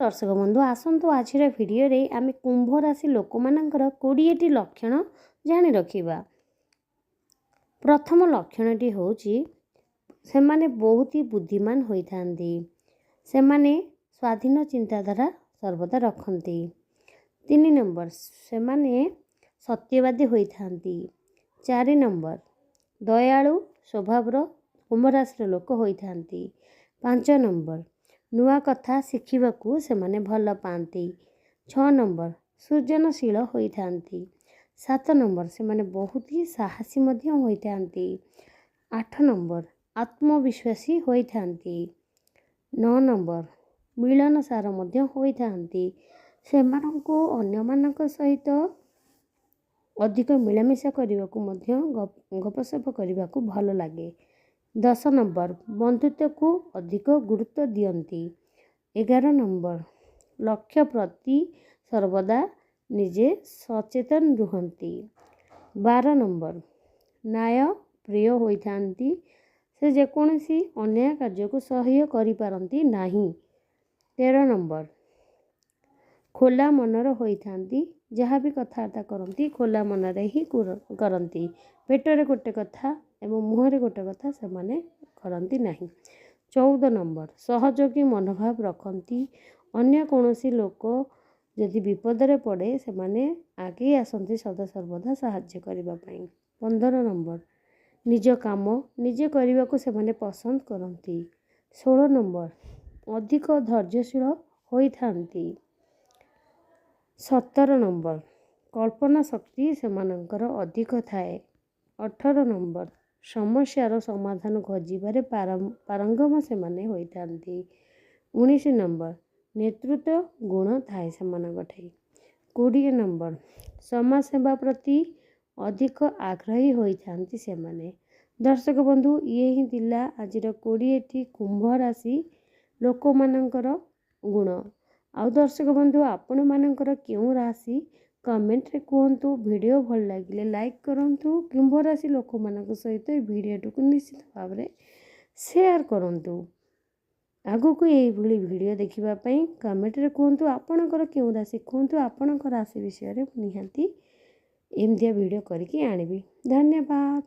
दर्शक बंधु आसतु आज भिडियो रे आम कुंभ राशि लोक मानकर 20टी लक्षण जानी रखिबा। प्रथम लक्षणटी होची सेमाने बहुत ही बुद्धिमान होइथांती। सेमाने स्वाधीन चिंताधारा सर्वदा रखती। 3 नंबर सेमाने सत्यवादी होइथांती। 4 नंबर दयालु स्वभावर कुंभ राशि लोक होइथांती। 5 नंबर नुआ कथा शिखिबाकू सेमाने भल पाती। 6 नंबर सृजनशील होइथांती। 7 नंबर सेमाने बहुत ही साहसी मध्य होइथांती। 8 नंबर आत्मविश्वासी होइथांती। 9 नंबर मिलनसार मध्य होइथांती। सेमानंको अन्यमानक सहित अधिक मिलामिशा करने मध्य गपसप करने को भल लगे। 10 नंबर बंधुत्व को अधिक गुरुत्व दियंती। 11 नंबर लक्ष्य प्रति सर्वदा निजे सचेतन रुहंती। 12 नंबर न्याय प्रिय होइथांती। से जेकोसी अन्याय कार्य को सह्य करि पारंती नाही। 13 नंबर खोला मनर होइथांती। जहाँ भी कथबार्ता करती खोला मनरे ही करती। पेटरे गोटे कथा एवं मुहरे गोटे कथा से माने करती नहीं। 14 नंबर सहयोगी मनोभाव रखती। अन्य कौनसी लोक यदि विपदरे पड़े से माने आगे आसती सदा सर्वदा साहाय्य करने पाई। 15 नंबर निज काम निजे करने को से माने पसंद करती। 16 नंबर अधिक धैर्यशील होइथांती। 17 नंबर कल्पना शक्ति सेमानंकर अधिक थाए। 18 नंबर समस्यार समाधान खोजिबारे पारंगम से माने होइथांती। 19 नंबर नेतृत्व गुण थाए सेमानंकठे। 20 नंबर समाज सेवा प्रति अधिक आग्रही होइथांती से माने। दर्शक बंधु ये ही दिला आजिर 20टी कुंभ राशि लोक मानकर गुण। आउ दर्शक बंधु आपण मानकर क्यों राशि कमेंट रे कहतु। वीडियो भल लगे लाइक करंतु। कुंभ राशि लोक मान सहित वीडियो को निश्चित भाव में शेयर करंतु। आगु को यही वीडियो देखिबापई कमेंट रे कहतु आपणकर क्यों राशि कहतु। आपणकर राशि विषय में निहांती एमदिया वीडियो करके आनिबी। धन्यवाद।